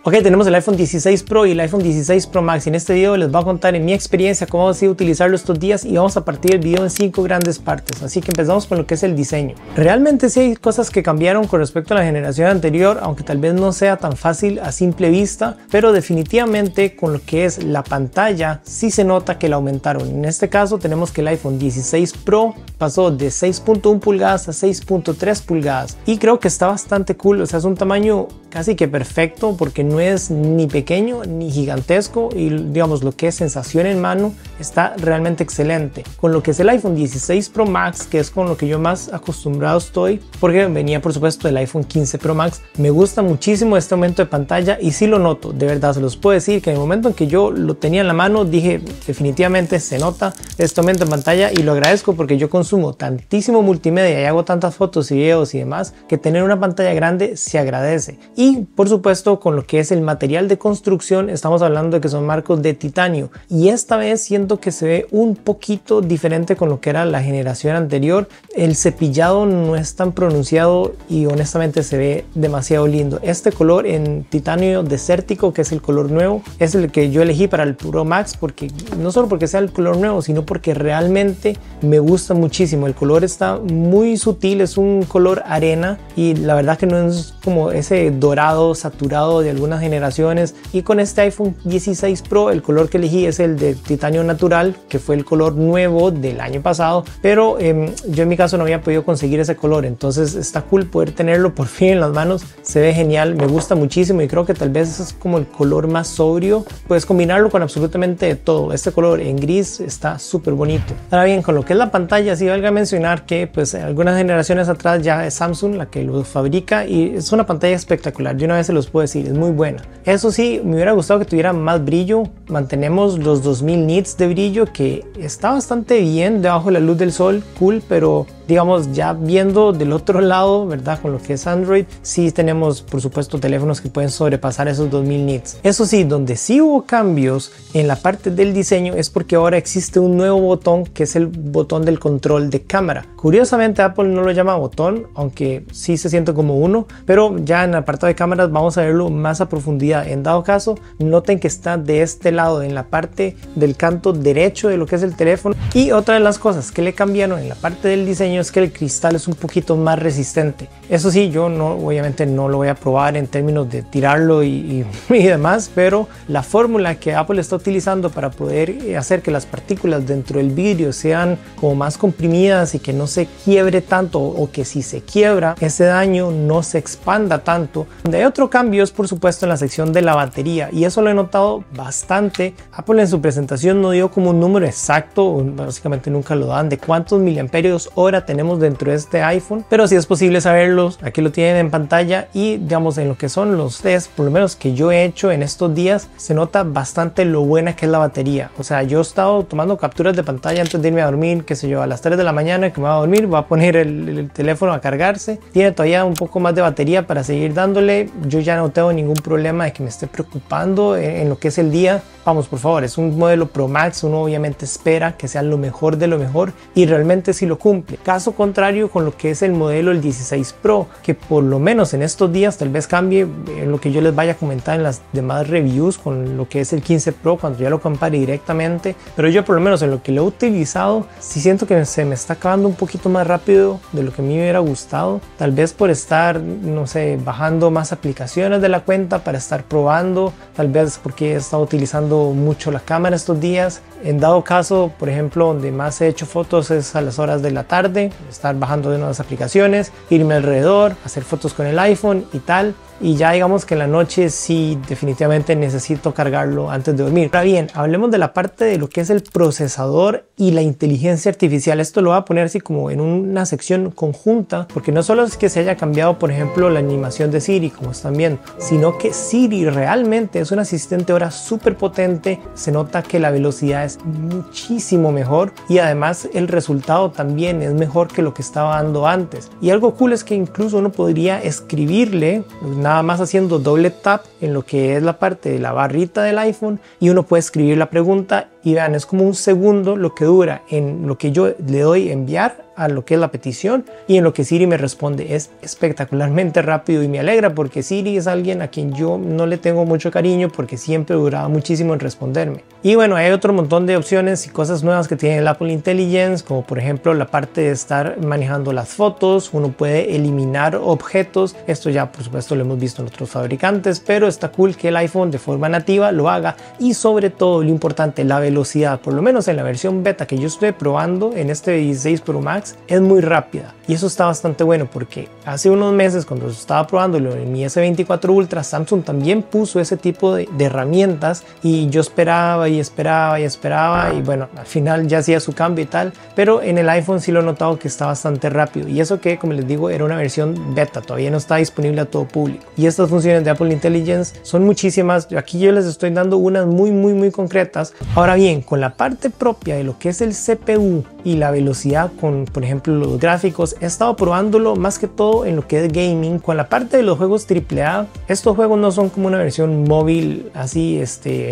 Ok, tenemos el iPhone 16 Pro y el iPhone 16 Pro Max y en este video les voy a contar en mi experiencia cómo ha sido utilizarlo estos días y vamos a partir el video en 5 grandes partes, así que empezamos con lo que es el diseño. Realmente sí hay cosas que cambiaron con respecto a la generación anterior, aunque tal vez no sea tan fácil a simple vista, pero definitivamente con lo que es la pantalla sí se nota que la aumentaron. En este caso tenemos que el iPhone 16 Pro pasó de 6.1 pulgadas a 6.3 pulgadas y creo que está bastante cool, o sea, es un tamaño casi que perfecto porque no es ni pequeño ni gigantesco y digamos lo que es sensación en mano está realmente excelente. Con lo que es el iPhone 16 Pro Max, que es con lo que yo más acostumbrado estoy, porque venía por supuesto del iPhone 15 Pro Max, me gusta muchísimo este aumento de pantalla y sí lo noto, de verdad se los puedo decir que en el momento en que yo lo tenía en la mano dije definitivamente se nota este aumento de pantalla y lo agradezco porque yo consumo tantísimo multimedia y hago tantas fotos y videos y demás que tener una pantalla grande se agradece. Y por supuesto con lo que es el material de construcción estamos hablando de que son marcos de titanio y esta vez siento que se ve un poquito diferente con lo que era la generación anterior. El cepillado no es tan pronunciado y honestamente se ve demasiado lindo. Este color en titanio desértico, que es el color nuevo, es el que yo elegí para el Pro Max porque no solo porque sea el color nuevo sino porque realmente me gusta muchísimo. El color está muy sutil, es un color arena y la verdad que no es como ese dorado saturado de algunas generaciones. Y con este iPhone 16 Pro el color que elegí es el de titanio natural, que fue el color nuevo del año pasado, pero yo en mi caso no había podido conseguir ese color, entonces está cool poder tenerlo por fin en las manos. Se ve genial, me gusta muchísimo y creo que tal vez es como el color más sobrio. Puedes combinarlo con absolutamente todo. Este color en gris está súper bonito. Ahora bien, con lo que es la pantalla, sí valga mencionar que pues algunas generaciones atrás ya es Samsung la que lo fabrica y es una pantalla espectacular. Yo una vez se los puedo decir, es muy buena. Eso sí, me hubiera gustado que tuviera más brillo. Mantenemos los 2000 nits de brillo, que está bastante bien debajo de la luz del sol, cool, pero digamos ya viendo del otro lado, verdad, con lo que es Android, sí tenemos por supuesto teléfonos que pueden sobrepasar esos 2000 nits. Eso sí, donde sí hubo cambios en la parte del diseño es porque ahora existe un nuevo botón que es el botón del control de cámara. Curiosamente Apple no lo llama botón, aunque sí se siente como uno, pero ya en el apartado de cámaras vamos a verlo más a profundidad. En dado caso, noten que está de este lado, en la parte del canto derecho de lo que es el teléfono. Y otra de las cosas que le cambiaron en la parte del diseño es que el cristal es un poquito más resistente. Eso sí, yo obviamente no lo voy a probar en términos de tirarlo y demás, pero la fórmula que Apple está utilizando para poder hacer que las partículas dentro del vidrio sean como más comprimidas y que no se quiebre tanto, o que si se quiebra ese daño no se expanda tanto. Donde hay otro cambio es por supuesto en la sección de la batería y eso lo he notado bastante. Apple en su presentación no dio como un número exacto, básicamente nunca lo dan, de cuántos miliamperios hora tenemos dentro de este iPhone, pero si es posible saberlos, aquí lo tienen en pantalla y digamos en lo que son los test, por lo menos que yo he hecho en estos días, se nota bastante lo buena que es la batería. O sea, yo he estado tomando capturas de pantalla antes de irme a dormir, qué sé yo, a las 3 de la mañana que me voy a dormir, voy a poner el teléfono a cargarse, tiene todavía un poco más de batería para seguir dándole. Yo ya no tengo ningún problema de que me esté preocupando en lo que es el día. Vamos, por favor, es un modelo Pro Max, uno obviamente espera que sea lo mejor de lo mejor y realmente sí lo cumple. Caso contrario con lo que es el modelo el 16 Pro, que por lo menos en estos días tal vez cambie en lo que yo les vaya a comentar en las demás reviews con lo que es el 15 Pro cuando ya lo compare directamente, pero yo por lo menos en lo que lo he utilizado sí siento que se me está acabando un poquito más rápido de lo que a mí me hubiera gustado, tal vez por estar, no sé, bajando más aplicaciones de la cuenta para estar probando, tal vez porque he estado utilizando mucho la cámara estos días. En dado caso, por ejemplo, donde más he hecho fotos es a las horas de la tarde, estar bajando de nuevas aplicaciones, irme alrededor, hacer fotos con el iPhone y tal. Y ya digamos que en la noche sí definitivamente necesito cargarlo antes de dormir. Ahora bien, hablemos de la parte de lo que es el procesador y la inteligencia artificial. Esto lo voy a poner así como en una sección conjunta, porque no solo es que se haya cambiado por ejemplo la animación de Siri como están viendo, sino que Siri realmente es un asistente ahora súper potente. Se nota que la velocidad es muchísimo mejor y además el resultado también es mejor que lo que estaba dando antes. Y algo cool es que incluso uno podría escribirle nada más haciendo doble tap en lo que es la parte de la barrita del iPhone y uno puede escribir la pregunta y vean, es como un segundo lo que dura en lo que yo le doy enviar a lo que es la petición y en lo que Siri me responde. Es espectacularmente rápido y me alegra porque Siri es alguien a quien yo no le tengo mucho cariño porque siempre duraba muchísimo en responderme. Y bueno, hay otro montón de opciones y cosas nuevas que tiene el Apple Intelligence, como por ejemplo la parte de estar manejando las fotos. Uno puede eliminar objetos. Esto ya por supuesto lo hemos visto en otros fabricantes, pero está cool que el iPhone de forma nativa lo haga. Y sobre todo lo importante, la velocidad, por lo menos en la versión beta que yo estoy probando en este 16 Pro Max, es muy rápida y eso está bastante bueno porque hace unos meses cuando estaba probándolo en mi S24 Ultra, Samsung también puso ese tipo de herramientas y yo esperaba y esperaba y esperaba y bueno, al final ya hacía su cambio y tal, pero en el iPhone sí lo he notado que está bastante rápido y eso que, como les digo, era una versión beta, todavía no está disponible a todo público. Y estas funciones de Apple Intelligence son muchísimas, aquí yo les estoy dando unas muy concretas. Ahora bien, con la parte propia de lo que es el CPU y la velocidad con, por ejemplo, los gráficos, he estado probándolo más que todo en lo que es gaming. Con la parte de los juegos AAA, estos juegos no son como una versión móvil así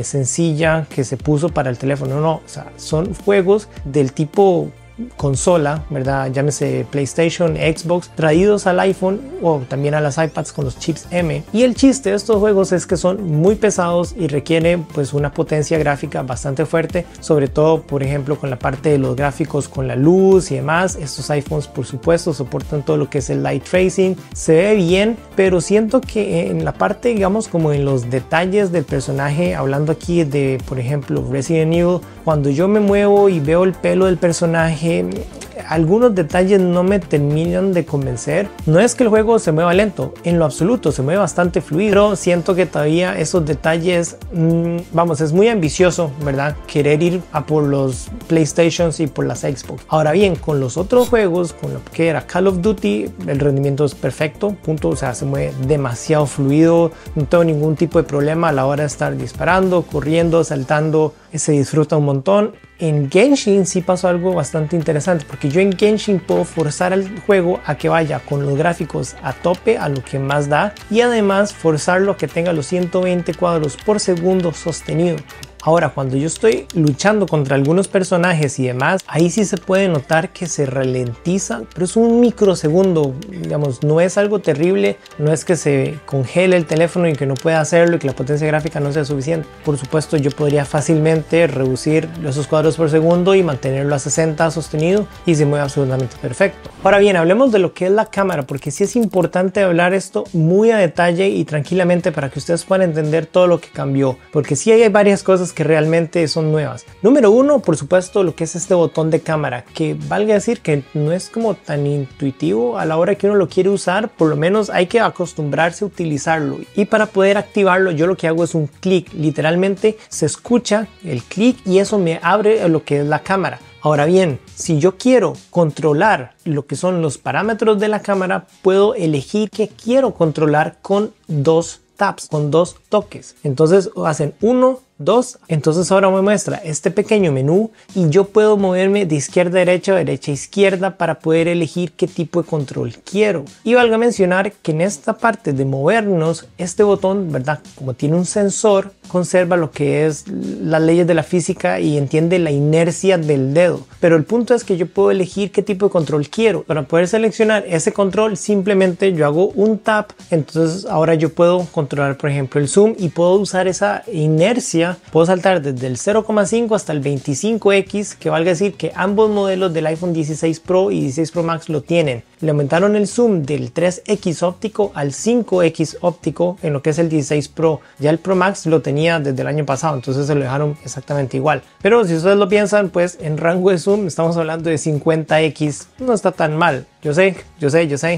sencilla que se puso para el teléfono, no, o sea, son juegos del tipo consola, ¿verdad? Llámese PlayStation, Xbox, traídos al iPhone o también a las iPads con los chips M. Y el chiste de estos juegos es que son muy pesados y requieren pues una potencia gráfica bastante fuerte, sobre todo por ejemplo con la parte de los gráficos con la luz y demás. Estos iPhones por supuesto soportan todo lo que es el light tracing, se ve bien, pero siento que en la parte, digamos, como en los detalles del personaje, hablando aquí de por ejemplo Resident Evil, cuando yo me muevo y veo el pelo del personaje, algunos detalles no me terminan de convencer. No es que el juego se mueva lento, en lo absoluto, se mueve bastante fluido, pero siento que todavía esos detalles, vamos, es muy ambicioso, ¿verdad? Querer ir a por los PlayStations y por las Xbox. Ahora bien, con los otros juegos, con lo que era Call of Duty, el rendimiento es perfecto, punto, o sea, se mueve demasiado fluido, no tengo ningún tipo de problema a la hora de estar disparando, corriendo, saltando, se disfruta un montón. En Genshin sí pasó algo bastante interesante porque yo en Genshin puedo forzar al juego a que vaya con los gráficos a tope, a lo que más da, y además forzarlo a que tenga los 120 cuadros por segundo sostenido. Ahora, cuando yo estoy luchando contra algunos personajes y demás, ahí sí se puede notar que se ralentiza, pero es un microsegundo, digamos, no es algo terrible, no es que se congele el teléfono y que no pueda hacerlo y que la potencia gráfica no sea suficiente. Por supuesto, yo podría fácilmente reducir esos cuadros por segundo y mantenerlo a 60 sostenido y se mueve absolutamente perfecto. Ahora bien, hablemos de lo que es la cámara, porque sí es importante hablar esto muy a detalle y tranquilamente para que ustedes puedan entender todo lo que cambió, porque sí hay varias cosas que realmente son nuevas. Número uno, por supuesto, lo que es este botón de cámara, que valga decir que no es como tan intuitivo a la hora que uno lo quiere usar, por lo menos hay que acostumbrarse a utilizarlo. Y para poder activarlo, yo lo que hago es un clic, literalmente se escucha el clic y eso me abre lo que es la cámara. Ahora bien, si yo quiero controlar lo que son los parámetros de la cámara, puedo elegir que quiero controlar con dos taps, con dos toques. Entonces hacen 1, 2, entonces ahora me muestra este pequeño menú y yo puedo moverme de izquierda a derecha, derecha a izquierda para poder elegir qué tipo de control quiero. Y valga mencionar que en esta parte de movernos, este botón, ¿verdad? Como tiene un sensor, conserva lo que es las leyes de la física y entiende la inercia del dedo. Pero el punto es que yo puedo elegir qué tipo de control quiero. Para poder seleccionar ese control, simplemente yo hago un tap, entonces ahora yo puedo controlar, por ejemplo, el zoom y puedo usar esa inercia. Puedo saltar desde el 0,5 hasta el 25x, que valga decir que ambos modelos del iPhone 16 Pro y 16 Pro Max lo tienen. Le aumentaron el zoom del 3x óptico al 5x óptico en lo que es el 16 Pro. Ya el Pro Max lo tenía desde el año pasado, entonces se lo dejaron exactamente igual. Pero si ustedes lo piensan, pues en rango de zoom estamos hablando de 50x, no está tan mal. Yo sé,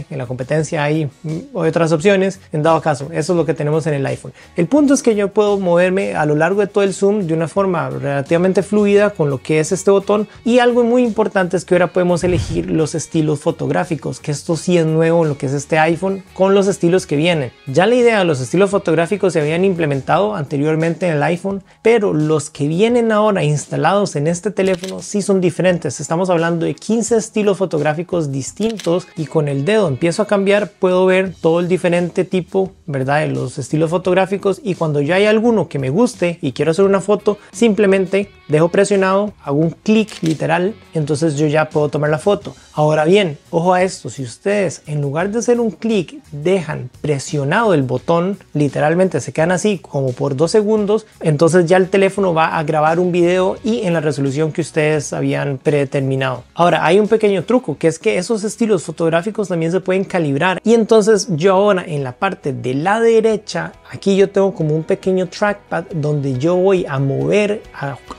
en la competencia hay otras opciones, en dado caso, eso es lo que tenemos en el iPhone. El punto es que yo puedo moverme a lo largo de todo el zoom de una forma relativamente fluida con lo que es este botón, y algo muy importante es que ahora podemos elegir los estilos fotográficos, que esto sí es nuevo en lo que es este iPhone con los estilos que vienen. Ya la idea de los estilos fotográficos se habían implementado anteriormente en el iPhone, pero los que vienen ahora instalados en este teléfono sí son diferentes. Estamos hablando de 15 estilos fotográficos distintos y con el dedo empiezo a cambiar, puedo ver todo el diferente tipo ¿verdad? De los estilos fotográficos, y cuando ya hay alguno que me guste y quiero hacer una foto, simplemente dejo presionado, hago un clic literal, entonces yo ya puedo tomar la foto. Ahora bien, ojo a esto, si ustedes en lugar de hacer un clic dejan presionado el botón, literalmente se quedan así como por 2 segundos, entonces ya el teléfono va a grabar un video y en la resolución que ustedes habían predeterminado. Ahora hay un pequeño truco, que es que esos estilos fotográficos también se pueden calibrar, y entonces yo ahora en la parte de la derecha, aquí yo tengo como un pequeño trackpad donde yo voy a mover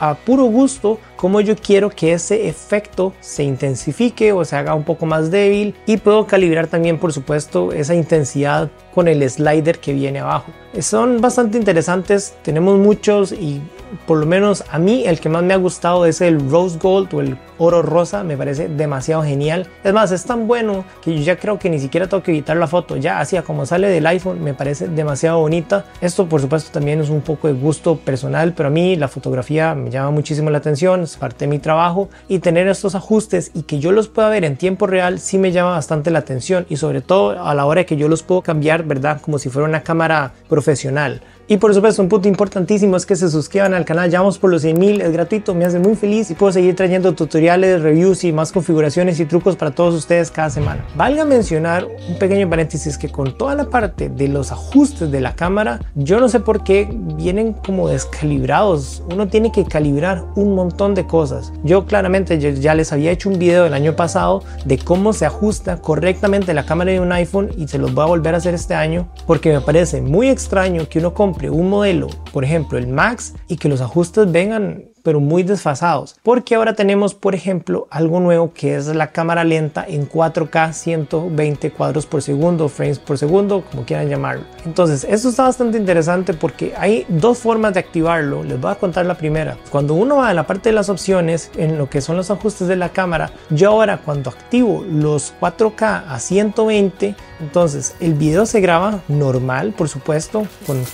a puro gusto como yo quiero que ese efecto se intensifique o se haga un poco más débil, y puedo calibrar también, por supuesto, esa intensidad con el slider que viene abajo. Son bastante interesantes, tenemos muchos, y por lo menos a mí el que más me ha gustado es el Rose Gold o el oro rosa. Me parece demasiado genial. Es más, es tan bueno que yo ya creo que ni siquiera tengo que editar la foto, ya así como sale del iPhone me parece demasiado bonita. Esto por supuesto también es un poco de gusto personal, pero a mí la fotografía me llama muchísimo la atención, es parte de mi trabajo, y tener estos ajustes y que yo los pueda ver en tiempo real sí me llama bastante la atención, y sobre todo a la hora de que yo los puedo cambiar, ¿verdad? Como si fuera una cámara profesional. Y por supuesto, un punto importantísimo es que se suscriban al canal. Ya vamos por los 100,000, es gratuito, me hace muy feliz, y puedo seguir trayendo tutoriales, reviews y más configuraciones y trucos para todos ustedes cada semana. Valga mencionar un pequeño paréntesis, que con toda la parte de los ajustes de la cámara, yo no sé por qué vienen como descalibrados. Uno tiene que calibrar un montón de cosas. Yo claramente ya les había hecho un video el año pasado de cómo se ajusta correctamente la cámara de un iPhone, y se los voy a volver a hacer este año porque me parece muy extraño que uno compre un modelo, por ejemplo el Max, y que los ajustes vengan pero muy desfasados, porque ahora tenemos, por ejemplo, algo nuevo, que es la cámara lenta en 4K 120 cuadros por segundo, frames por segundo, como quieran llamarlo. Entonces esto está bastante interesante porque hay dos formas de activarlo. Les voy a contar la primera. Cuando uno va a la parte de las opciones, en lo que son los ajustes de la cámara, yo ahora cuando activo los 4K a 120, entonces el video se graba normal, por supuesto, con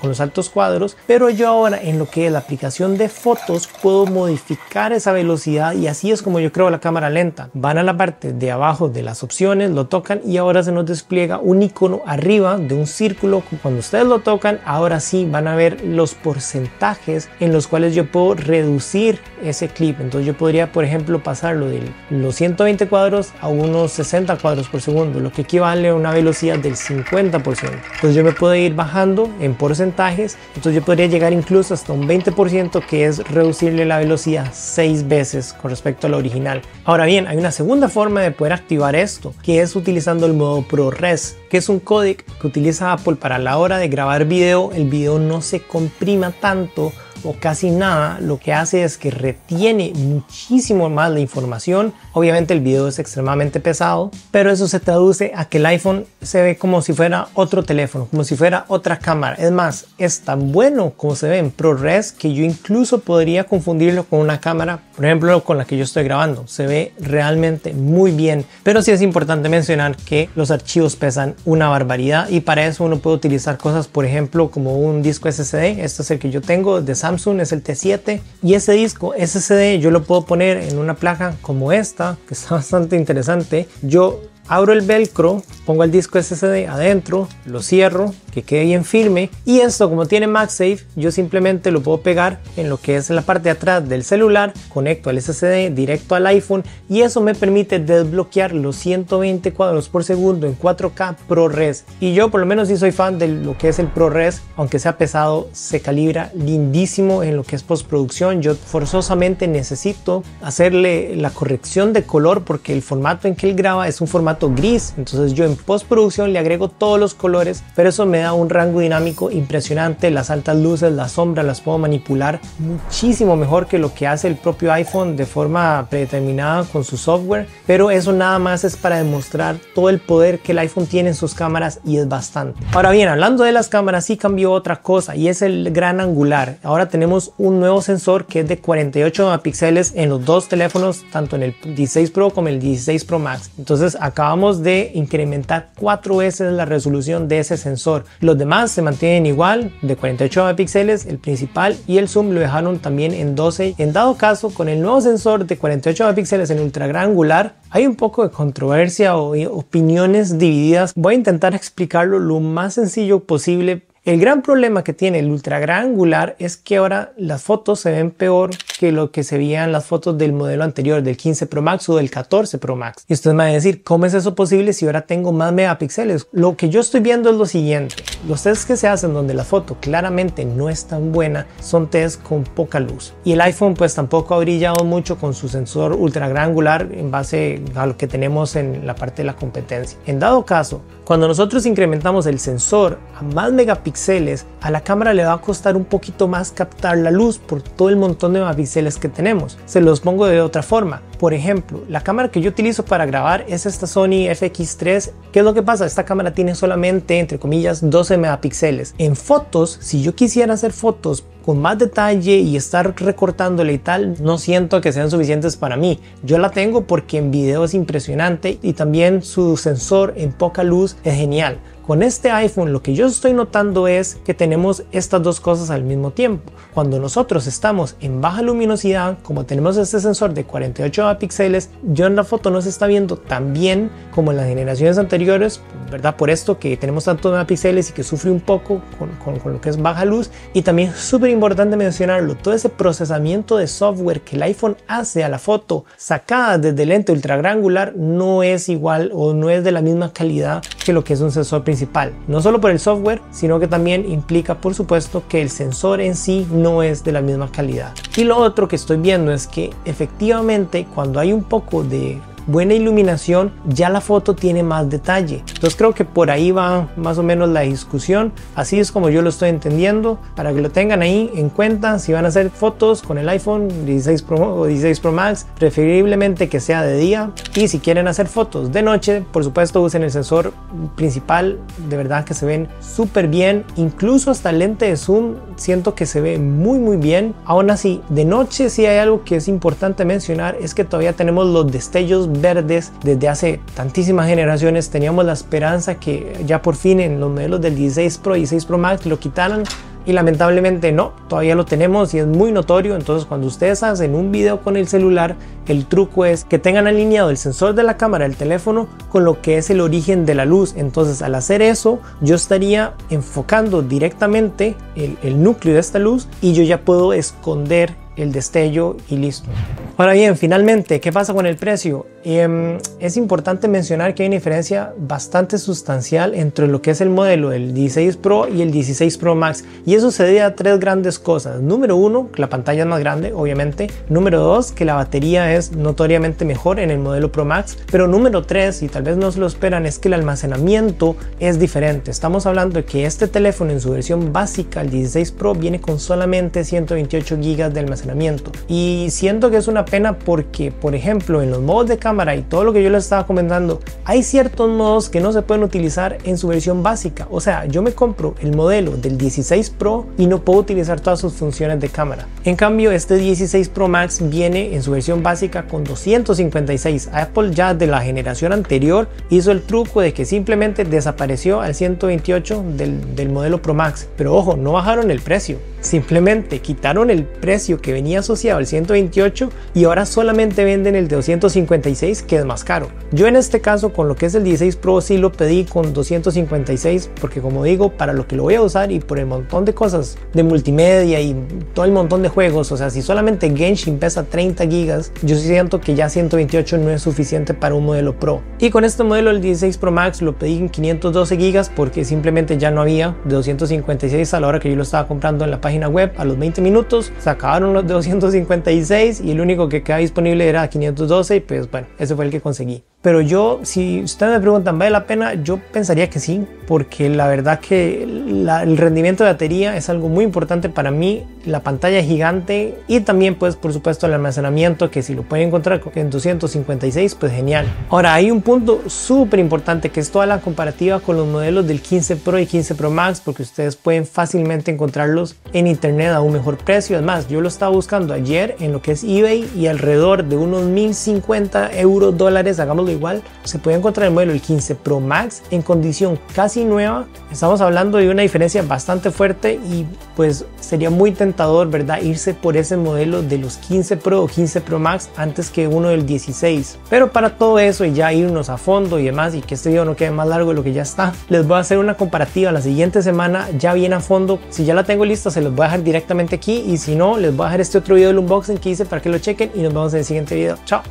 los altos cuadros, pero yo ahora en lo que es la aplicación de fotos puedo modificar esa velocidad, y así es como yo creo la cámara lenta. Van a la parte de abajo de las opciones, lo tocan, y ahora se nos despliega un icono arriba de un círculo. Cuando ustedes lo tocan, ahora sí van a ver los porcentajes en los cuales yo puedo reducir ese clip. Entonces yo podría, por ejemplo, pasarlo de los 120 cuadros a unos 60 cuadros por segundo, lo que equivale a una velocidad del 50%. Entonces yo me puedo ir bajando en porcentajes, entonces yo podría llegar incluso hasta un 20%, que es reducirle la velocidad 6 veces con respecto al original. Ahora bien, hay una segunda forma de poder activar esto, que es utilizando el modo ProRes, que es un códec que utiliza Apple para la hora de grabar video. El video no se comprima tanto o casi nada, lo que hace es que retiene muchísimo más la información. Obviamente el video es extremadamente pesado, pero eso se traduce a que el iPhone se ve como si fuera otro teléfono, como si fuera otra cámara. Es más, es tan bueno como se ve en ProRes que yo incluso podría confundirlo con una cámara, por ejemplo con la que yo estoy grabando. Se ve realmente muy bien, pero sí es importante mencionar que los archivos pesan una barbaridad, y para eso uno puede utilizar cosas, por ejemplo como un disco SSD. Este es el que yo tengo de Samsung, es el T7, y ese disco SSD yo lo puedo poner en una placa como esta, que está bastante interesante. Yo abro el velcro, pongo el disco SSD adentro, lo cierro, que quede bien firme, y esto, como tiene MagSafe, yo simplemente lo puedo pegar en lo que es la parte de atrás del celular, conecto al SSD directo al iPhone, y eso me permite desbloquear los 120 cuadros por segundo en 4K ProRes. Y yo por lo menos sí soy fan de lo que es el ProRes, aunque sea pesado, se calibra lindísimo en lo que es postproducción. Yo forzosamente necesito hacerle la corrección de color porque el formato en que él graba es un formato gris, entonces yo en postproducción le agrego todos los colores, pero eso me da un rango dinámico impresionante. Las altas luces, las sombras, las puedo manipular muchísimo mejor que lo que hace el propio iPhone de forma predeterminada con su software, pero eso nada más es para demostrar todo el poder que el iPhone tiene en sus cámaras, y es bastante. Ahora bien, hablando de las cámaras, sí cambió otra cosa, y es el gran angular. Ahora tenemos un nuevo sensor que es de 48 megapíxeles en los dos teléfonos, tanto en el 16 Pro como el 16 Pro Max. Entonces acá acabamos de incrementar 4 veces la resolución de ese sensor. Los demás se mantienen igual, de 48 megapíxeles, el principal, y el zoom lo dejaron también en 12. En dado caso, con el nuevo sensor de 48 megapíxeles en ultra gran angular, hay un poco de controversia o opiniones divididas. Voy a intentar explicarlo lo más sencillo posible. El gran problema que tiene el ultra gran angular es que ahora las fotos se ven peor que lo que se veían las fotos del modelo anterior, del 15 Pro Max o del 14 Pro Max. Y ustedes me van a decir, ¿cómo es eso posible si ahora tengo más megapíxeles? Lo que yo estoy viendo es lo siguiente: los tests que se hacen donde la foto claramente no es tan buena son tests con poca luz. Y el iPhone pues tampoco ha brillado mucho con su sensor ultra gran angular en base a lo que tenemos en la parte de la competencia. En dado caso, cuando nosotros incrementamos el sensor a más megapíxeles, a la cámara le va a costar un poquito más captar la luz por todo el montón de megapíxeles que tenemos. Se los pongo de otra forma. Por ejemplo, la cámara que yo utilizo para grabar es esta Sony FX3. ¿Qué es lo que pasa? Esta cámara tiene solamente, entre comillas, 12 megapíxeles. En fotos, si yo quisiera hacer fotos con más detalle y estar recortándole y tal, no siento que sean suficientes para mí. Yo la tengo porque en video es impresionante y también su sensor en poca luz es genial. Con este iPhone lo que yo estoy notando es que tenemos estas dos cosas al mismo tiempo. Cuando nosotros estamos en baja luminosidad, como tenemos este sensor de 48 megapíxeles, yo en la foto no se está viendo tan bien como en las generaciones anteriores, ¿verdad? Por esto que tenemos tantos megapíxeles y que sufre un poco con lo que es baja luz. Y también es súper importante mencionarlo, todo ese procesamiento de software que el iPhone hace a la foto sacada desde el lente ultra gran angular no es igual o no es de la misma calidad que lo que es un sensor principal. No solo por el software, sino que también implica, por supuesto, que el sensor en sí no es de la misma calidad. Y lo otro que estoy viendo es que efectivamente cuando hay un poco de buena iluminación, ya la foto tiene más detalle. Entonces creo que por ahí va más o menos la discusión. Así es como yo lo estoy entendiendo, para que lo tengan ahí en cuenta. Si van a hacer fotos con el iPhone 16 Pro o 16 Pro Max, preferiblemente que sea de día. Y si quieren hacer fotos de noche, por supuesto usen el sensor principal. De verdad que se ven súper bien. Incluso hasta el lente de zoom siento que se ve muy bien. Aún así, de noche sí hay algo que es importante mencionar, es que todavía tenemos los destellos verdes. Desde hace tantísimas generaciones teníamos la esperanza que ya por fin en los modelos del 16 Pro y 16 Pro Max lo quitaran, y lamentablemente no, todavía lo tenemos y es muy notorio. Entonces cuando ustedes hacen un video con el celular, el truco es que tengan alineado el sensor de la cámara del teléfono con lo que es el origen de la luz. Entonces al hacer eso, yo estaría enfocando directamente el núcleo de esta luz y yo ya puedo esconder el destello y listo. Ahora bien, finalmente, ¿qué pasa con el precio? Es importante mencionar que hay una diferencia bastante sustancial entre lo que es el modelo del 16 Pro y el 16 Pro Max, y eso se debe a tres grandes cosas. Número uno, que la pantalla es más grande, obviamente. Número dos, que la batería es notoriamente mejor en el modelo Pro Max. Pero número tres, y tal vez no se lo esperan, es que el almacenamiento es diferente. Estamos hablando de que este teléfono en su versión básica, el 16 Pro, viene con solamente 128 GB de almacenamiento, y siento que es una pena porque, por ejemplo, en los modos de cámara y todo lo que yo les estaba comentando, hay ciertos modos que no se pueden utilizar en su versión básica. O sea, yo me compro el modelo del 16 Pro y no puedo utilizar todas sus funciones de cámara. En cambio, este 16 Pro Max viene en su versión básica con 256. Apple ya de la generación anterior hizo el truco de que simplemente desapareció al 128 del modelo Pro Max. Pero ojo, no bajaron el precio. Simplemente quitaron el precio que venía asociado al 128 y ahora solamente venden el de 256, que es más caro. Yo en este caso con lo que es el 16 Pro sí lo pedí con 256 porque, como digo, para lo que lo voy a usar y por el montón de cosas de multimedia y todo el montón de juegos, o sea, si solamente Genshin pesa 30 GB, yo siento que ya 128 no es suficiente para un modelo Pro. Y con este modelo el 16 Pro Max lo pedí en 512 GB porque simplemente ya no había de 256 a la hora que yo lo estaba comprando en la página web. A los 20 minutos se acabaron los de 256 y el único que quedaba disponible era 512, y pues bueno, ese fue el que conseguí. Pero yo, si ustedes me preguntan, ¿vale la pena? Yo pensaría que sí, porque la verdad que el rendimiento de batería es algo muy importante para mí, la pantalla gigante y también pues por supuesto el almacenamiento, que si lo pueden encontrar en 256 pues genial. Ahora hay un punto súper importante que es toda la comparativa con los modelos del 15 Pro y 15 Pro Max, porque ustedes pueden fácilmente encontrarlos en internet a un mejor precio. Además, yo lo estaba buscando ayer en lo que es eBay y alrededor de unos 1050 euros, dólares, hagamos modelo igual, se puede encontrar el modelo el 15 Pro Max en condición casi nueva. Estamos hablando de una diferencia bastante fuerte y pues sería muy tentador, ¿verdad?, irse por ese modelo de los 15 Pro o 15 Pro Max antes que uno del 16. Pero para todo eso y ya irnos a fondo y demás, y que este video no quede más largo de lo que ya está, les voy a hacer una comparativa la siguiente semana ya bien a fondo. Si ya la tengo lista se los voy a dejar directamente aquí, y si no les voy a dejar este otro video del unboxing que hice para que lo chequen, y nos vemos en el siguiente video. Chao.